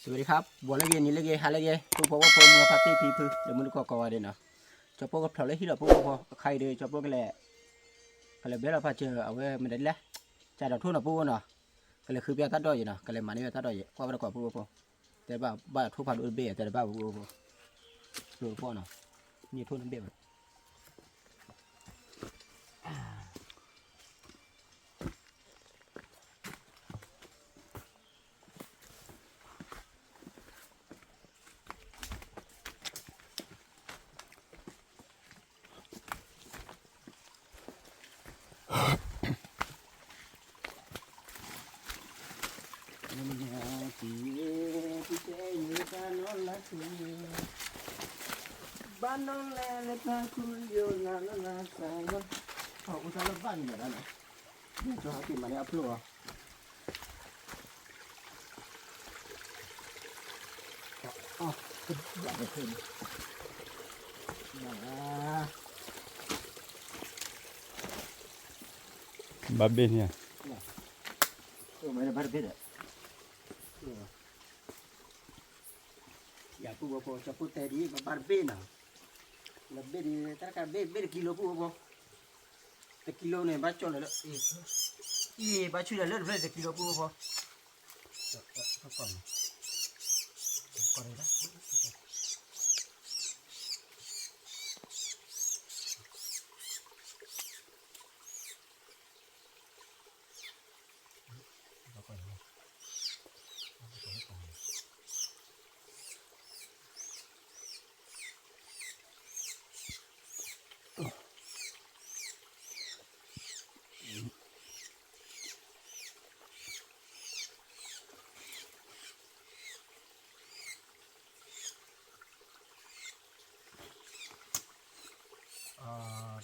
สวัสดีครับบัวเล็กนี่เล็กฮาเล็กผู้พบว่าพอมือพัดที่พีพื้นเดี๋ยวมันก็ก่อเด่นนะจะพวกกับเท่าไรที่เราพวกพอใครเดี๋ยวจะพวกกันแหละก็เลยเบลเราพาเจอเอาไว้มันได้แล้วจ่ายดอกทุนเราพวกเนาะก็เลยคือเบี้ยตัดดอยอยู่นะก็เลยมานี่เบี้ยตัดดอยกว่าเราก่อพวกพอแต่บ้าทุกพันอุดเบี้ยแต่บ้าพวกพอรู้พอเนาะนี่ทุนเบี้ยบ้านน้องแลเล็กนาคุยโยนานาสายมันเขาอุตส่าห์บ้านแบบนั้นนะนี่จะหาที่มาเนี่ยอัพโหลดอ๋ออยากไปขึ้นBabenya. Mana berbeda. Ya pu bopo caput tadi berbeda. Lebih di terkait beda kilo pu bopo. Kilo ni baca lah. Iya baca lah lebih kilo pu bopo. Apa ni? Apa ni lah?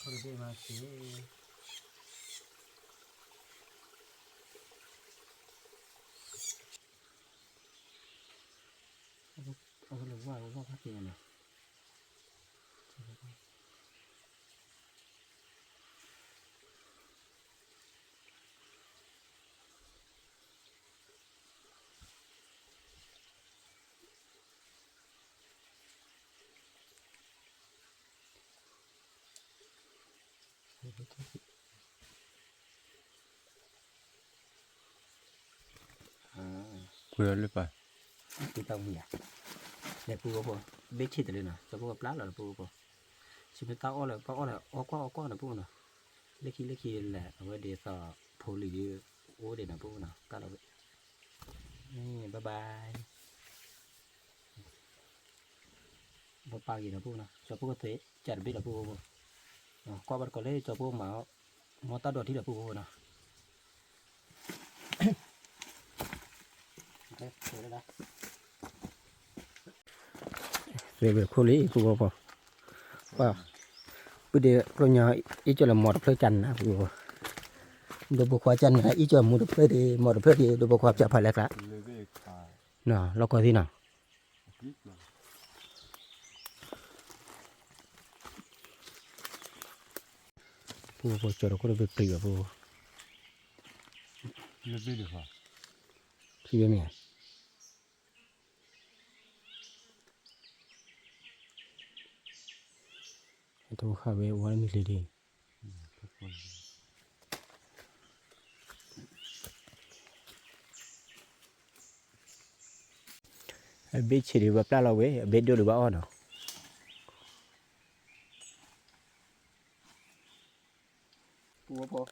Pergi masih. Aku lupa hati ni. Pura lupa. Kita punya. Ni pu bopo. Becit tu na. Siapa buat pelan lah pu bopo. Siapa tahu lah, aku na pu na. Leki lah. Awak dia sa poli dia. Oh dia na pu na. Kalau ni bye bye. Bapa lagi na pu na. Siapa buat tu cari bela pu bopo. Kau berkolej siapa mau tahu dua tiga pu bopo na. Về khu lý của cô wow bây giờ tôi nhớ ý cho là một phơi chăn à cô đồ bộ khoa chăn là ý cho một phơi thì đồ bộ khoa chả phải là cả nào lo coi thế nào cô cho nó có được tùy vào cô khi bên tôi khá về uống mình đi biết chỉ được bắp lao về biết đưa được bao nào bố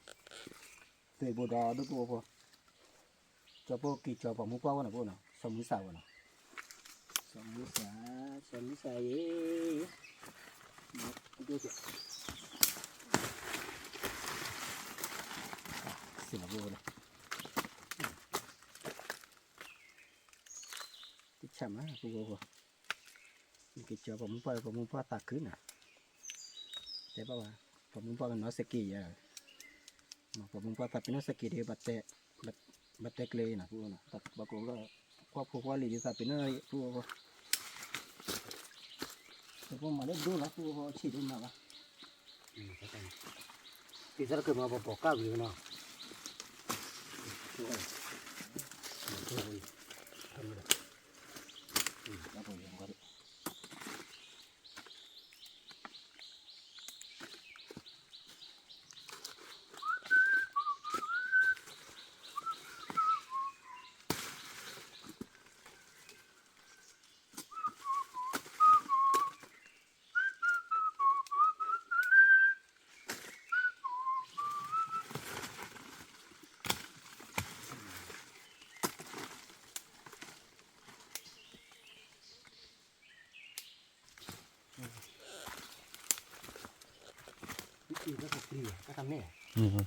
từ bố đó được bố cho bố kỳ cho vào mua bao nào bố nào xong mua sao nào xong mua sao ấy đưa kìa xin lỗi bố này cái chậm á bố cái cho vào mua bao tạt cứ nè thế bao à vào mua bao nó sẽ kỳ à mà vào mua bao tạt nó sẽ kỳ để bắt tẹtเลยนะbốนะตัดบางคนก็พวกลีดีตัดเป็นอะไรพวกแต่พวกมาได้ดูนะพวกฉีดดูนะวะที่สระคือมาบอกก้าวอยู่นะทำเลย ก็ตีก็ทำเนี่ย Mhm.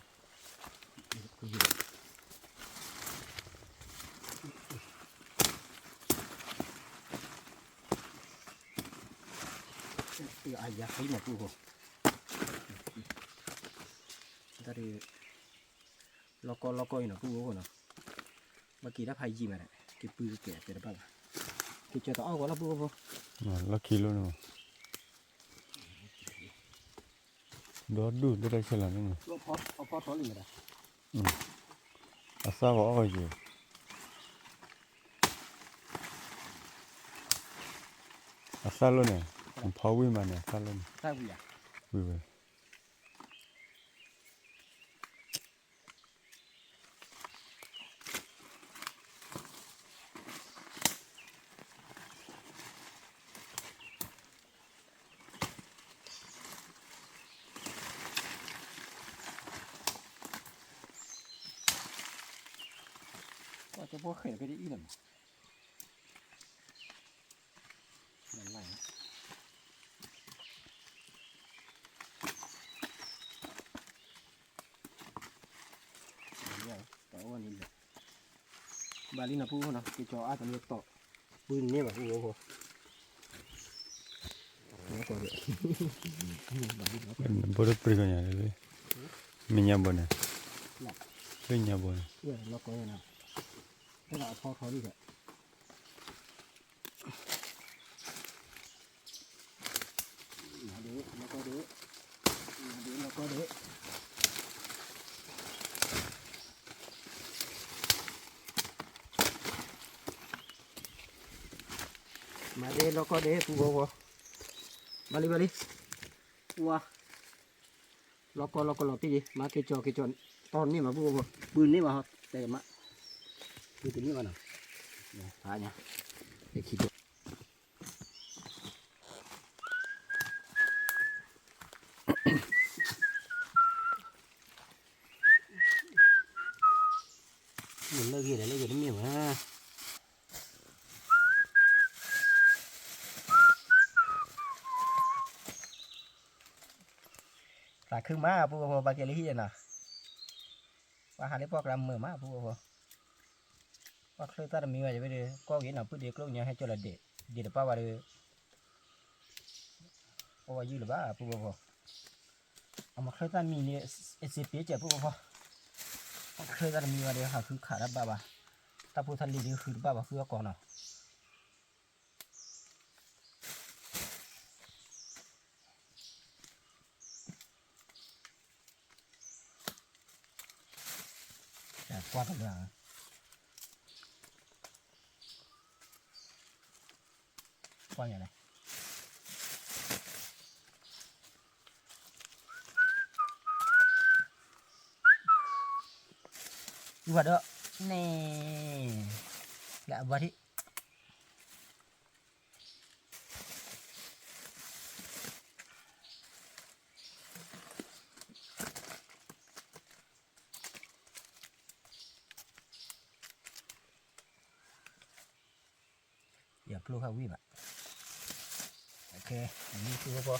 ตีอายาให้หมดกูdari loko ina ku ko na baki da phai ji ma ki pu ke te ba ki che to ko la pu ko Lucky lo no. Do da chala ni. lo pho tho li da Asa ba o ji. Asa lo ne. Phao wi ma ne asa lo ne. ta bu ya Wi. ko che bo khe ke di inaนั่นไล่เนี่ยต่อวันนี้บาลีนะพูนะที่จออาจจะมีต่อปืนเนี่ยแบบโอ้โหเนี่ยก็เลย Bodo prigo nya le. Minya bone. Minya bone. เว้ยล็อกก็นะให้เราพอเขาดิแหละมาดูแล้วก็ดูมาดูแล้วก็ดูมาเดแล้วก็เดกูบอกว่าบาลีว้าแล้วก็ล็อกที่ดิมาเกจอตอนนี้มาพูดว่าปืนนี่มาแต่มาปืนนี่มาหน่อยเนี่ยหาเนี่ยเด็กขี้ตัวหมุนเลยกี่เลยกี่นี่มาตาขึ้นมาพูดว่าบาเกลี่นะว่าหาได้พวกรำมือมาพูดว่าเคยตัดมีไว้จะไปเลยก็เห็นเอาพูดเด็กลูกเนี่ยให้จระเด็ดป้าว่าเลยเพราะว่ายืดหรือบ้าพูดว่าเอามาเคยตัดมีเนี่ยSCP เจ็บพูดว่าเคยตัดมีไว้เลยหาคือขาดบ้าถ้าพูดทันดีคือบ้าคือก่อนเนาะแต่กว่ากันเลยกว่าอย่างไรดูว่าเด้อนี่แหละว่าที่อย่าพลูเข้าวิ่งอ่ะโอเคอันนี้คือพอ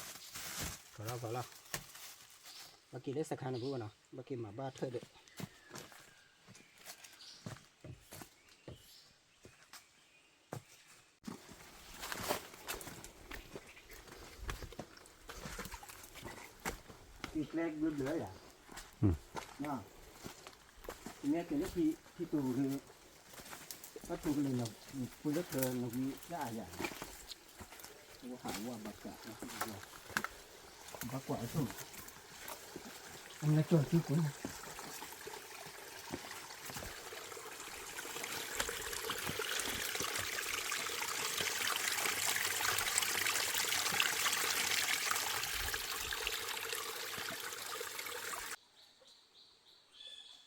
แล้วเมื่อกี้ได้สักครั้งนะพูดเนาะเมื่อกี้มาบ้าเธอเด็กอีกแรกเบื่ออย่างน่ะทีนี้เป็นที่ตูคือก็ตูเลยเนาะคุยเลิกเกินเราวิได้อย่างว่าหาว่าบักกะนะบักกว่าไอ้สุ่มอันนั้นโจทย์ที่คุณ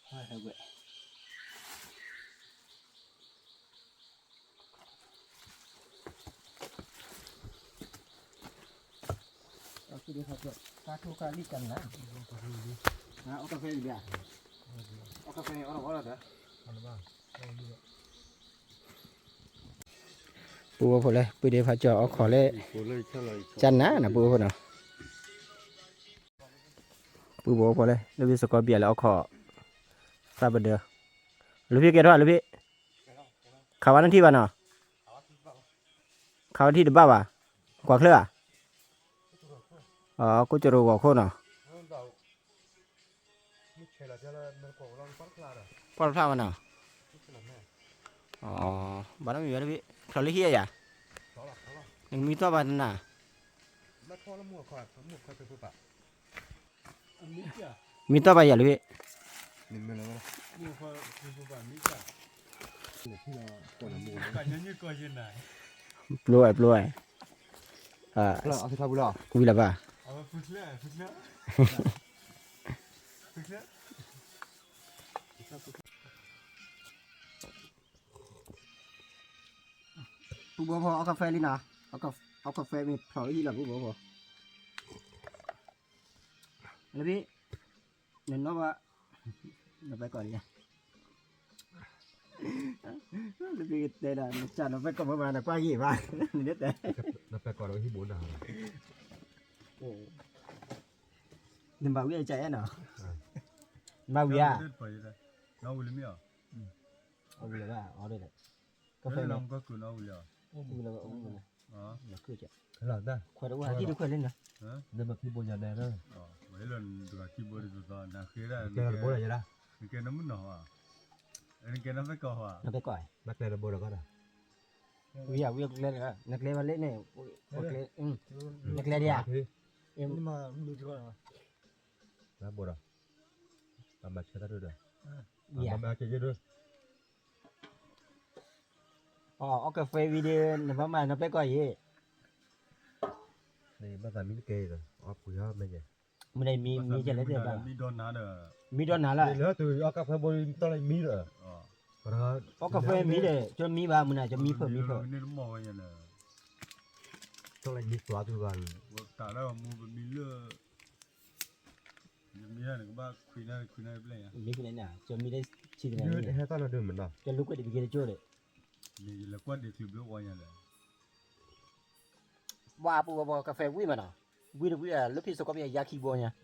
ให้เว้ยเอาที่เดียวครับกาทูกาลีกันนะเอากาแฟอีกอย่างเอากาแฟเอาเด้อปูพอเลยปูเดียวพาเจาะเอาขอเลยจันนะปูพอเนาะ ปูบอกพอเลยลูกพี่สกอร์เบียร์แล้วเอาขอซาบเดือลูกพี่เกตว่าลูกพี่ข่าววันที่วันเนาะข่าววันที่เดือบว่ะกว่าเคลืออ๋อกูจะรู้ว่าโคตรเนาะพอพลาดมันเนาะอ๋อบ้านนั้นมีอะไรพี่เขาเรียกเฮียอย่ายังมีตัวบ้านน่ะมีตัวบ้านอย่าเลยพี่ปลวยปลวยเอาที่พาบุญหรอ กูวิลาบ้าปูบัวพอเอากาแฟลินะเอากาแฟมีเผาอีหลังปูบัวพอแล้วพี่เห็นว่าเราไปก่อนดิแล้วพี่เตะด่านจัดเราไปก่อนประมาณกว่ากี่บาทนี่แต่ เราไปก่อนเราที่บุญนะ โอ้นี่มาวิ่งใจเนาะมาวิ่งน้องวิลเมีย เอาวิ่งว่าเอาได้เลยกาแฟ น้ เนาะ องก็คือน้องวิลเมีย วิ่งแล้ววิ่งเลย อ๋อ อย่าคือจะ ขนาดนั้น ขวดว่าที่ทุกคนเล่นนะ ฮะ เดินมาที่บุญยาแดงนะ อ๋อไว้เล่นตัวคีย์บอร์ดตัวนั้นเคยได้ แกระบุอะไรนะ นี่แกน้ำมันหนออ่ะนี่แกน้ำไปก่ออ่ะ เราไปก่อย นักเรียนระบุอะไรก็ได้ วิ่งอยากวิ่งเล่นนะนักเล่นมาเล่นเนี่ยนักเล่นนักเล่นเดียเอ็มมาดูดีกว่า ระบุอะไรทำมาเชื่อได้ด้วย เบีย ทำมาเชื่อด้วย อ๋อเอากาแฟวิดีโอเนี่ยประมาณเราไปก่อยยี่ นี่ภาษามิลเกย์เลยอ๋อคุยว่าไม่ใช่ มันได้มีจะเล่นเดียวกัน มีโดนน้าเด้อ มีโดนหนาละ เหลือตัวเอากาแฟบุญต้องอะไรมีเหรอ อ๋อ เพราะ เอากาแฟมีเด้จนมีบ้ามันอาจจะมีเพิ่ม นี่รู้มองยังไง ต้องอะไรมีตัวตัวกัน ว่าแต่แล้วมูมีเลือดมีอะไรก็บ้าคุยได้ไปเลยอ่ะ มีคนไหนน่ะจนมีได้ชีวิตไหน ยืดให้ตอนเราเดินเหมือนเรา จนลูกก็ได้ไปกินโจ้เลย นี่แล้วก็เด็กคลิปเลือดวันยังไง ว่าปูบอกกาแฟวิ่งมาเนาะวิ่งลูกพี่สกอร์ยาคีโบเนี่ย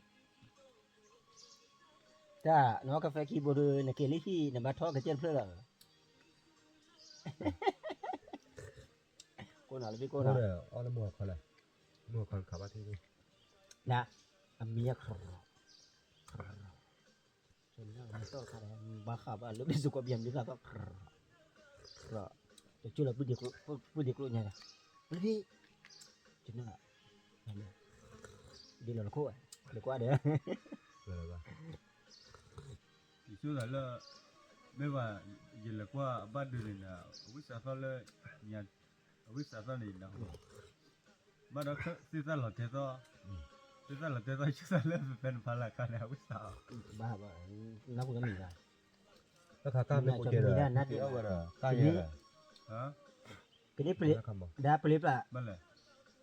ถ้าเนาะกาแฟคีโบเนี่ยเกลี่ที่เนี่ยมาทอดกับเจ้าเพื่อนกูน่ะลูกพี่กู ก็ น่ะ เลยเอาละมัวเขาเลยมัวคนขับมาที่นี่ นะมีอะครับจนแล้วมันต้องอะไรบ้าขับอ่ะลูกพี่สกอร์ยังดีกว่าก็ครับจะช่วยเราพูดเด็กรู้เนี่ยลูกพี่จนนั่นแหละดีแล้วคู่เดี๋ยวกว่าเดี๋ยว เลยว่า ช่วยแล้วไม่ว่ายินแล้วก็บ้านเดินนะวิสาฟ้าเลยเนี่ยวิสาฟ้านี่นะบ้านเราซีซั่นหลังเทซ่าช่วยแล้วเป็นพลังกันนะวิสา บ้านักบุญก็มีกัน แล้วขาการไม่โอเคเลยที่เอาไว้เลยการยังไง ฮะ cái đấy clip đã clip là บ้านเลย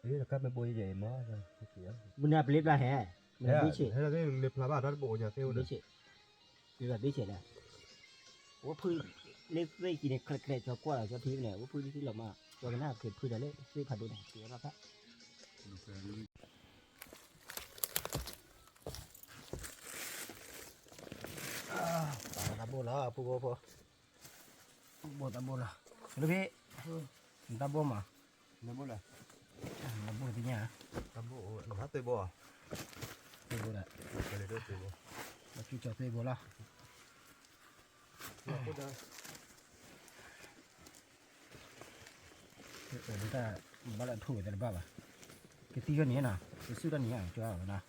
นี่แล้วการไม่โบยใหญ่มากเลยเสีย mình là clip là hè mình là biết chị ให้เราได้เรียบร้อยบ้านรัฐโบยเซลล์เลย biết chị mình là biết chị này ủa phui clip với chị này clip cho qua là cho phim này ủa phui đi là mà cho cái nào clip phui là lấy phui phạt đôi này thì nó phát tabo lah apa tabo lah lebih tabo mà น้ำมันอะไร tabo thì nhá น้ำมันหนูฮัตเตอร์บัว tabo là ไปเลยด้วยตัว nó chú cho tabo lah người ta bắt lại thổi tại bao à cái tí cái này nào cái suy cái này cho vào nào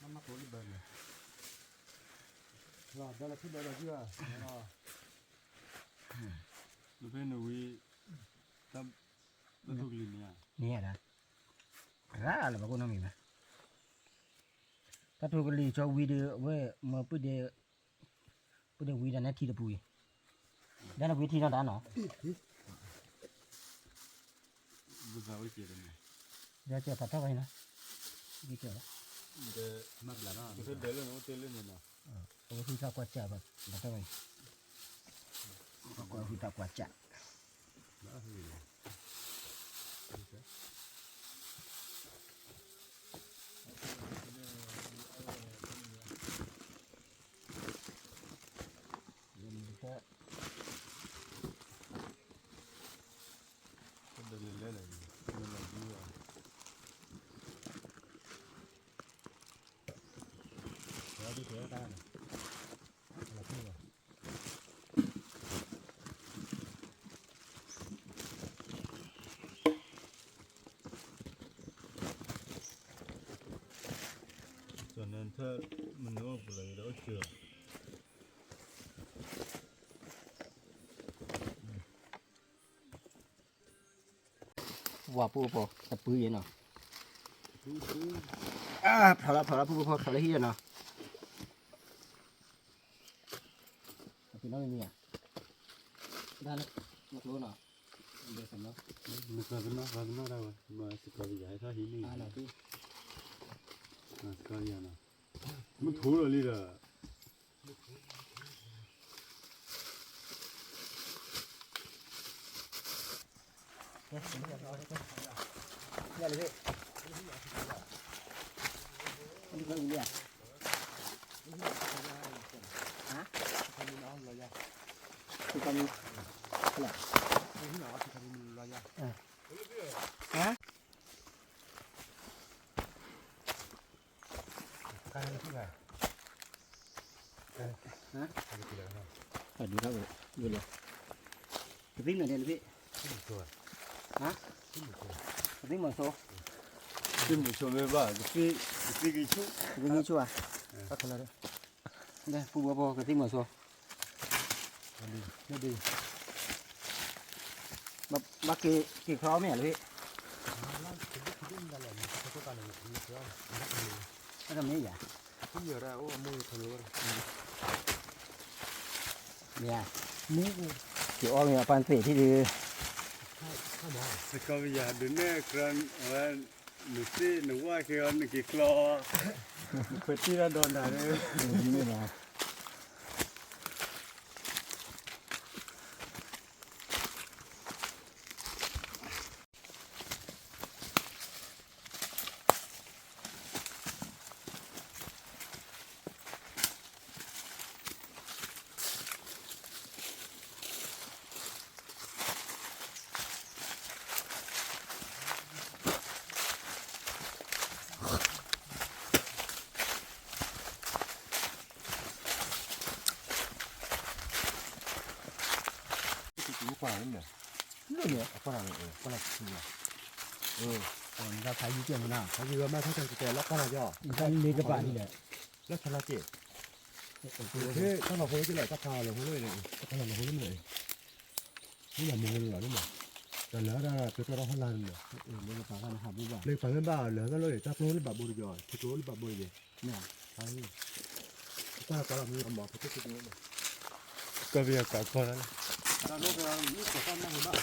Mama có đi bền này. Rồi, đây là thứ đây là chưa? Rồi. lúc bên này tâm nó thuộc liền nha nè đã ra là bà cô nói mình mà ta thôi cái gì cho video với mà bữa đây video này thì được bùi đây là video nó đã nó bây giờ cái gì đây này ra chờ thật thôi nè đi chờ đó để mắt là nó cái đấy là nó tên lên này nè có khi ta qua chờ và thật thôi có khi ta qua chặt cho nên thơ mình nó vừa lấy đó chưa Wow, pu po, tập bự vậy nào. Thảo là pu po, thảo là hi nào. Thì nó như à? Đây này, một lô nào. Để xem nó. mình coi cái nó đâu mà sẽ coi giải thoát hiến đi Nào tí. coi giờ nào mình thú rồi đi rồi Đây là gì? Đi coi gì à? Hả? Thì con là hả? cái này thứ này Hả? Phải đi đâu rồi? Đi liền. Cái vít này đây là vít. Hả? Cái vít màu số. chứ một số người bảo cái cái chú Cái vít như chua. Cắt thôi đây. Đây, pu po cái vít màu số. nó đi Bác cái khó mẹ là vít. Nó làm gì vậy? cũng nhiều ra ô môi thằng luôn Nè, chị ôm nhà pan tỉ thì đi. sẽ coi bây giờ đến đây còn nữ sĩ nữ qua kia anh cái clo phải đi ra đòn này đấy Như này. cũng quả lắm nhỉ Nó nhỉ? con là gì Còn ra thấy gì chuyện nào? cái gì mà thấy cái lắc con là cho Cái lấy cái bạn này. lắc cho nó chị thế con nào phối cái lại cắt thà là phối này cắt là phối nàyนี่là mình lỡ đúng không? Rồi lỡ ra cái đó không làm được. Lấy cái bạn học đi vào. Lấy phẳng cái bà lỡ cái lối để chắc lối bà bồi rồi, thì lối bà bồi gì? Nè. Đấy. Ta có làm như ông bảo phải cái này. coi bây giờ cả con đó Ta nói cái nước của con năng bạn.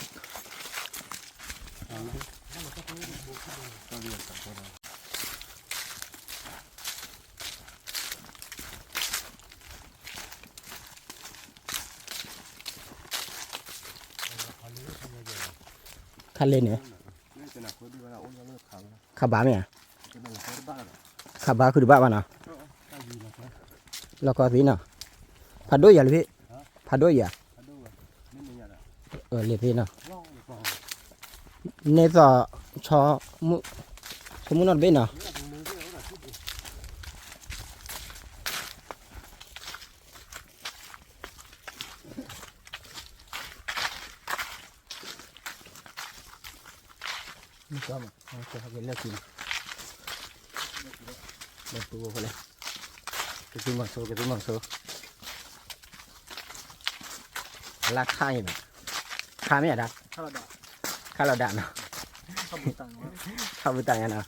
Khăn lên nữa. cái nào khối đi vào ôn nó khảo. Khá bá mẹ. Cái này là khối ba rồi. Khá bá cứ được bá nào. Cái gì là cái? Lo có tí nào. Phát đôi giờ lấy. Phát đôi giờ. Ở đâu rồi? Nên mình nhận à? Lấy về nào. Lo được vào. Nè giờ cho mu cho mu nó bên nào. Nghĩa là thằng mới kia nó là chút gì? Cho mà. Cho cái lợn chín. Để pu vào đây. Cái gì bằng số. Là khai này. Khai mấy à đạt? Khai là đạt nào? Không bị tàng nào.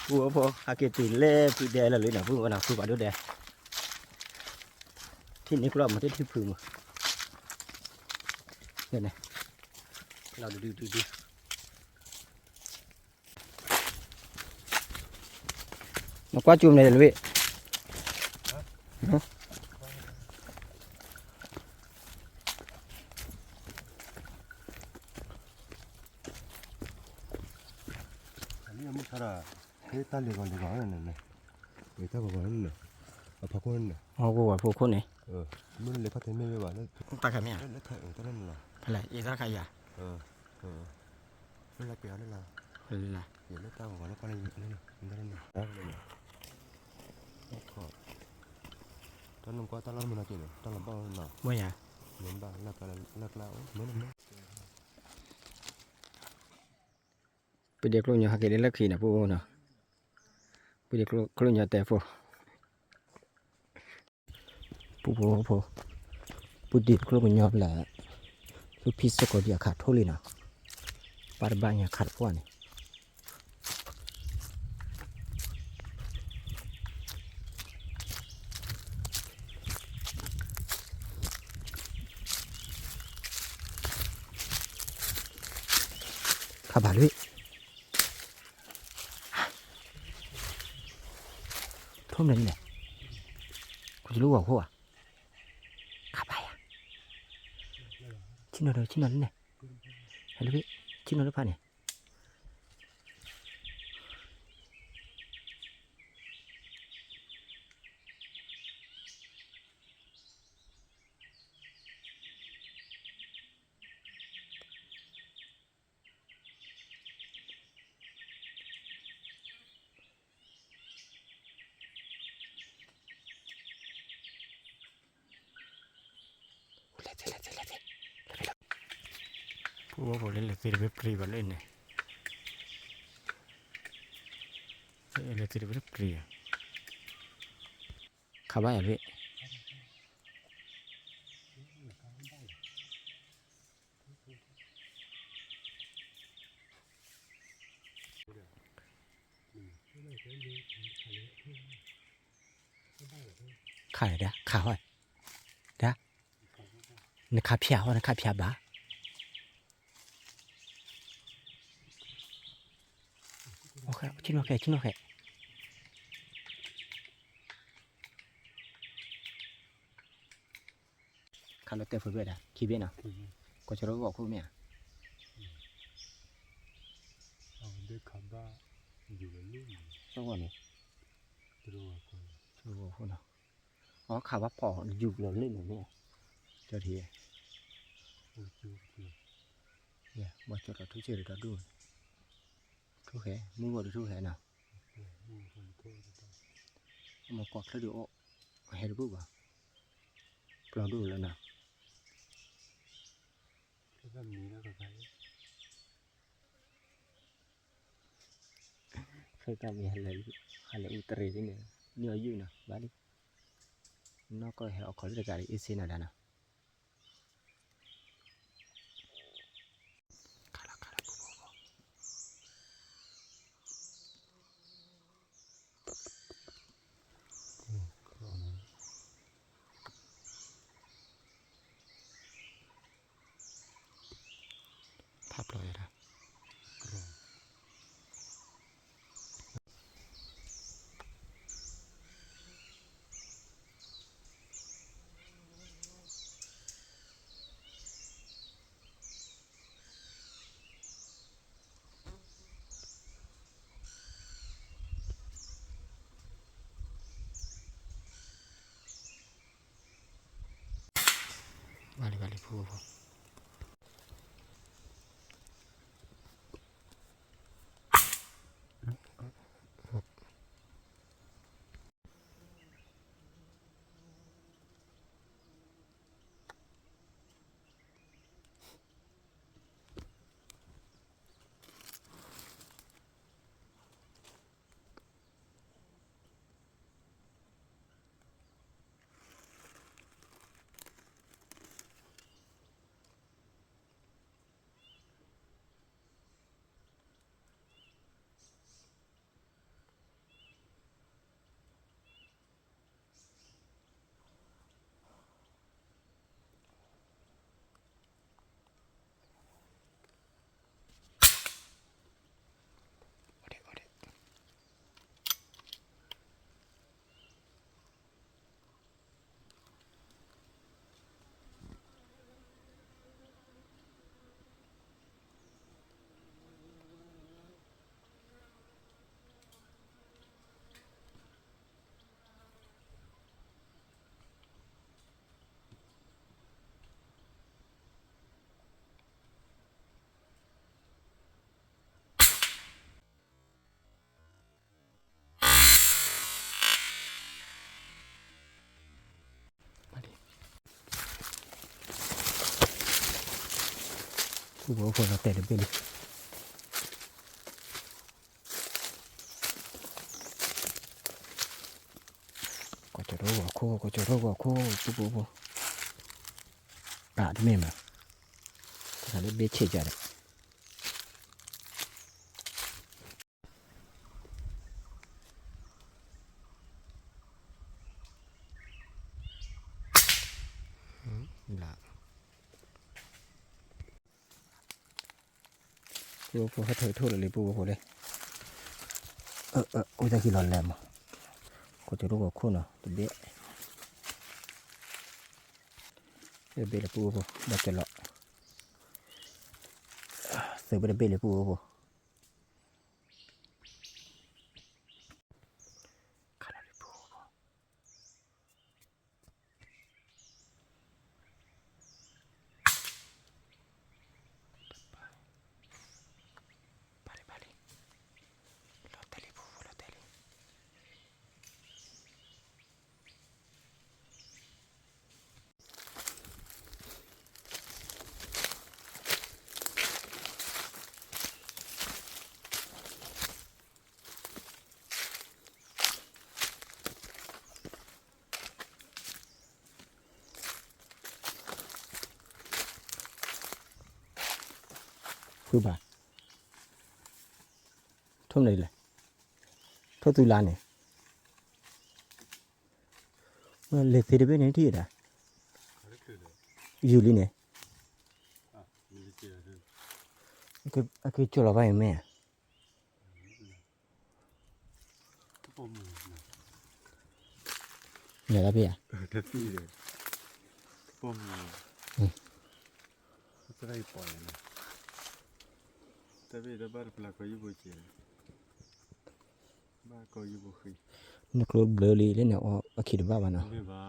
Ủa po, cái tỷ lệ bị đè là lưỡi nào vừa nào vừa vào đứa đè. Thì này cũng là một cái thứ phù mà. Đây này. Nào đi. Nó quá chùm này rồi vị. cái ta liền còn này này người ta còn này ở phật quân này ဟောကိုကဖို့ခုနေ mình lấy phát thấy mê mê bảo nó တက်ခမရ nó thở ta nên là ဖလဲဤစားခရ nó là kéo đây là ဟလာ giờ nó tao còn nó con này đây này đó đây này tao làm qua tao làm mình là chuyện tao làm bao nào မွေးရ mình bảo là lão mới làm nó ပဒီကလုံးညဟာကေလက်ခိနပို့နော်ပဒီကလုံးညတဲ့ဖို့ပူဖို့ပဒီကလုံးညလာသူဖိစကိုဒီအခါထိုးလိနာပါရဘာညာခတ်ဖို့နေခါပါလွေထုံးနေနေကိုလူကဟိုခါပါရချင်းတော်ချင်းတော်နေဟဲ့လူချင်းတော်ဖာနေผู้เล่นเลยตีเว็บฟรีบอลเล่นเนี่ยเล่นตีเว็บฟรีข้าบ้าอย่าเว้ยข้าเด้อข้าห้อยเด้อนี่ข้าเพียว่านี่ข้าเพียบ้าโอเคชิ้นโอเคข้าเราเตะฟุตบอลได้ขี้เบี้ยนะก็จะรู้ว่าคู่เมีย để khám ba dù là lúc สักวันนี้ rồi còn สักวันคู่นะอ๋อข่าวว่าปออยู่เราเล่นอย่างนี้เจ้าที ôi chú kìa เนี่ยว่าจะเราทุกเช้าเราดูทุกแห่มึงว่าดูทุกแห่น่ะ mua không thôi đó มากอดแล้วดูเห็นปุ๊บอ่ะปลอดูแล้วนะ cái dầm ní nó có cái เคยจำมีอะไรอุตรินี่เนี่ยเนื้อยุ่นะบ้านนี้นอกก็เห็นเอาขอเลือกการอีซีน่ะนะ ภาพลอยนะวาลีพูด ผู้บอกพอเราแต่เดี๋ยวไปเลยก็จะรู้ว่าโคก็จะรู้ว่าโคผู้บอกอ่ะที่ไม่มาถ้าเราเบี้ยเชี่ยจ้ะเลยละผู้บอกเขาเถอะโทษเลยผู้บอกเลยกูจะกินร้อนแรงมั้งก็จะรู้ว่าโคเนาะตัวเบี้ยเบี้ยเลยผู้บอกบัดจะหลอกเสือเป็นเบี้ยเลยผู้บอกคือบ่าทุ่มเลยเลยทุ่มตุลาเนี่ยมันเล็กที่เด็กเนี่ยที่ไหนอยู่ลีเนี่ยคือจุลไว้ไหมเนี่ยละพี่อ่ะ ทัดพี่เลยป้อมจะได้ปล่อยนะแต่พี่ได้บ้านปลาก็อยู่บ่เจอบ้านก็อยู่บ่คุย นี่ครูเบลอลีเลยเนี่ยอ๋อคิดว่ามันเนาะ ไม่บ้า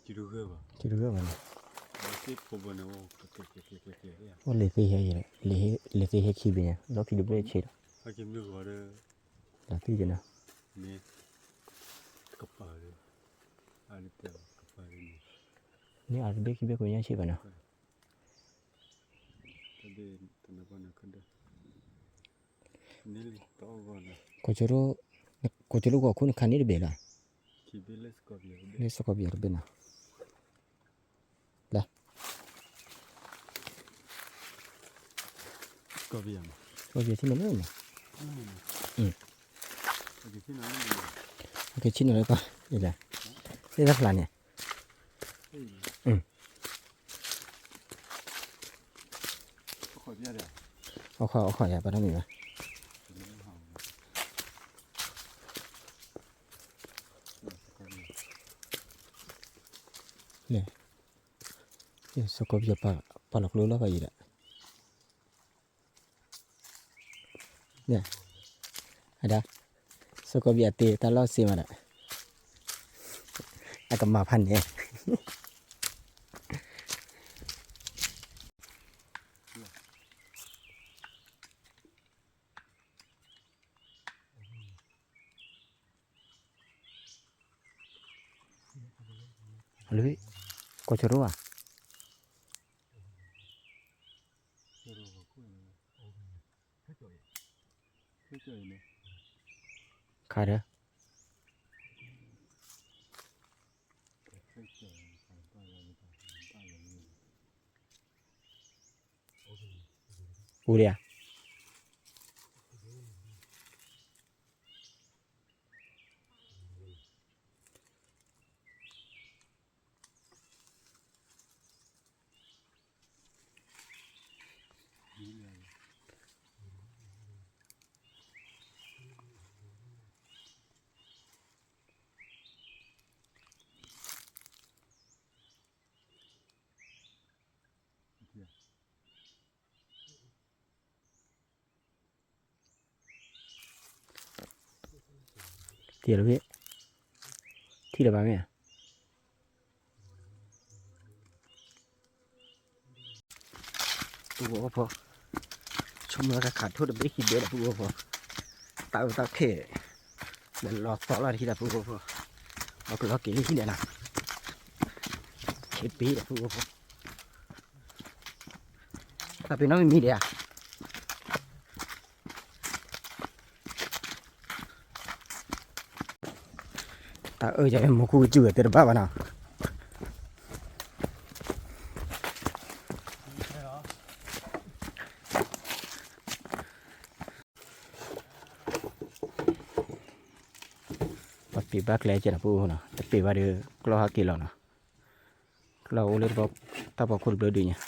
จิดูเกอร์บ้า คิดว่ามัน บ้าที่ผมบอกนะว่าเก๋เนี่ย ว่าเลยที่เฮียเลยที่เฮียคิดเนี่ยเราคิดว่าเฉย ถ้าเกิดไม่ว่าเลย แล้วที่จะนะ เนี่ยกระเป๋าเลยอันนี้เดียวกระเป๋าเลย นี่อาจจะเบคิดว่าคนยังเฉยป่ะเนาะ แต่เดินตอนนั้นก็นักขึ้นเด้อนี่เลยต่อก่อนนะ ก็จะรู้ว่าคุณคันนี้เบล่ะ คิดไปเลยสกอตเลย นี่สกอเบียร์เบนะละ สกอตยัง สกอเบียร์ที่มันเริ่มอ่ะ โอเคที่ไหนนี่ โอเคชิ้นอะไรก็นี่แหละนี่สักหลานเนี่ย ขอเบียร์เดี๋ยว เอาขออย่าไปทำอีกนะเนี่ยนี่สกอเบียร์ปลาหลอกรู้แล้วไปอีกแหละเนี่ยadaสกอเบียร์ตีตลอดสิมาละแล้วก็มาพันเนี่ยลุยก็จะรู้อ่ะ ขาเด้อปูเดียที่ละพี่ที่ละบ้านเนี่ยตัวพอชมแล้วก็ขาดทุนไม่คิดเยอะหรอกตัวพอตาเข่เดี๋ยวรอต่อละทีละตัวพอเราคือเราเก่งที่เนี่ยนะเข็ดปีละตัวพอ แต่เป็นน้องไม่มีเดียแต่จะเป็นมุกูจืดแต่บ้าบ้านะปัดปีบักเลยจะนะพูนะแต่ปีว่าเดือกลัวฮักกี่หรอกนะเราเลยบอกถ้าบอกคนเบลอดีเนี่ย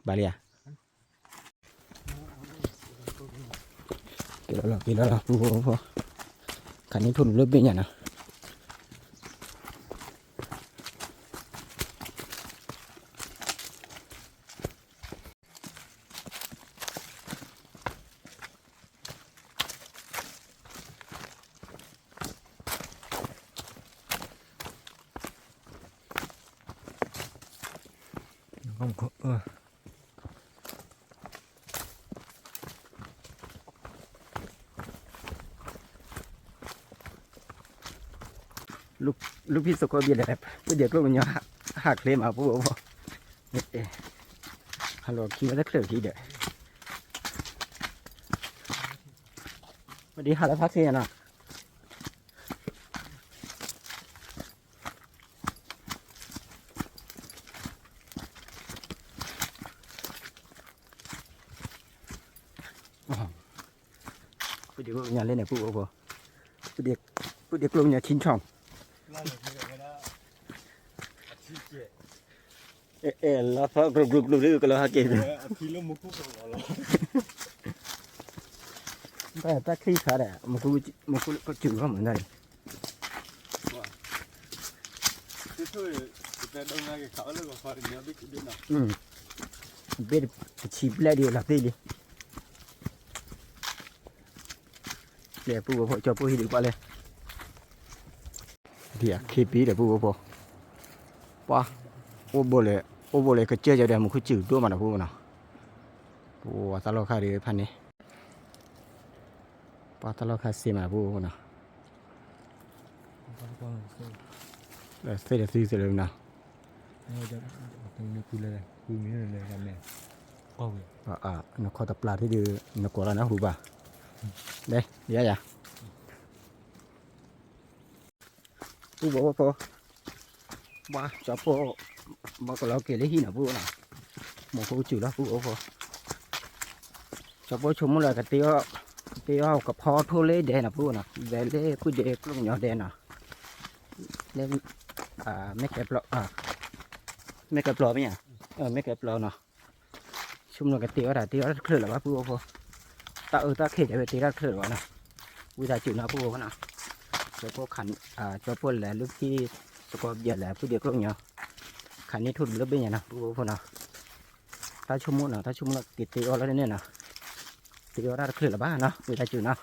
บาลีอะกี่แล้วพูคันนี้ทุนเริ่มเป็นอย่างนะลูกพี่สกอเบียร์แบบเดี๋ยวก็มันยังหักเลยมาพูดว่าฮัลโหลคิดว่าจะเคลื่อนที่เดี๋ยววันนี้หาแล้วพักเสียนะเดี๋ยวก็ยังเล่นเนี่ยพูดว่าเดี๋ยวกลุ่มเนี่ยชิ้นช่องแล้วพอกรุบดูก็แล้วฮะเกมพี่ลูกมุกุก็แล้วแต่คลีขาดมุกุก็จืดก็เหมือนกันเบ็ดชีพแล้วเดียวหลับได้เลยเดี๋ยวปูพอจะปูให้ดีกว่าเลยเดี๋ยวเคปีเดี๋ยวปูพอป้าโอ้โบเลยก็เจอจะได้มันคือจืดด้วยมันนะพูดนะโอ้ตลอดค่าเดือนพันนี้ป้าตลอดค่าเสียมาพูดนะแล้วเสียซื้อเลยนะจะตรงนี้คุยเลยคุยนี้เลยกันเนี่ยก็เลยนักขอตปลาที่ดื้อนักกว่าแล้วนะหูบ่าเดี๋ยวอย่าพูดบอกว่าพอว่าจะพอบอกเราเกลี่ยหินอ่ะพูดนะหมอพูดจืดแล้วพูดโอ้พอจะพอชมอะไรกันเตี้ยกับพอทั่วเล่เดนอ่ะพูดนะเดนเล่พูดเด็กลูกหยอเดนอ่ะเล่ไม่เก็บหรอกไม่เก็บหรอกไหมเนี่ยไม่เก็บหรอกเนาะชมอะไรกันเตี้ยเคลื่อนหรือว่าพูดโอ้พอตาเขยจะไปเตี้ยเคลื่อนหรอนะวิธีจืดนะพูดว่านะจะพอขันจะพอแหละลูกที่สกอเบียร์แหละพูดเด็กลูกหยอขันนี้ทุนเริ่มเป็นอย่างนะพูดว่านะถ้าชั่วโมงติดตีออแล้วเนี่ยนะตีออได้เคลื่อนหรือบ้านะวิธีจืดนะ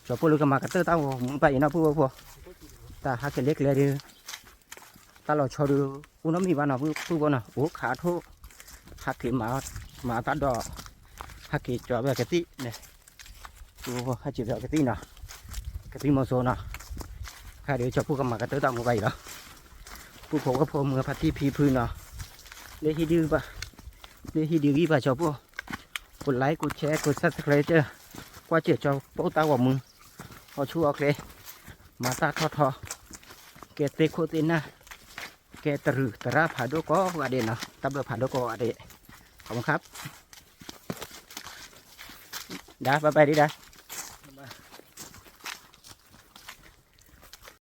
จะพอลูกก็มากระเตื้อเต้ามึงไปนะพูดว่าตาหาเกล็ดเลยดิตาเราชอดูอุณหมีบ้านนะพูดว่านะโอ้ขาโทหักเข็มมาตัดดอกหักเกล็ดจ่อแบบกระติเนี่ยพูดว่าหักจีบแบบกระตินะกระติโมโซนะข้าเดี๋ยวจะพูดกับมากระเตื้อเต้ามึงไปแล้วผู้ผมก็พอมือพัดที่พีพื้นเนาะเลี้ยที่ดื้อปะเลี้ยที่ดื้อกี่ปะชอบพวกกดไลค์กดแชร์กดซับสไครต์เจ้ากว่าเจ้าเจ้าโป๊ะตาว่ามึงพอชั่วเลยมาตาทอแกเตะโคตรนะแกตรึตระผ่าดก็ว่าเด่นเนาะตับเบอร์ผ่าดก็ว่าเด่นขอบคุณครับได้ไปดิได้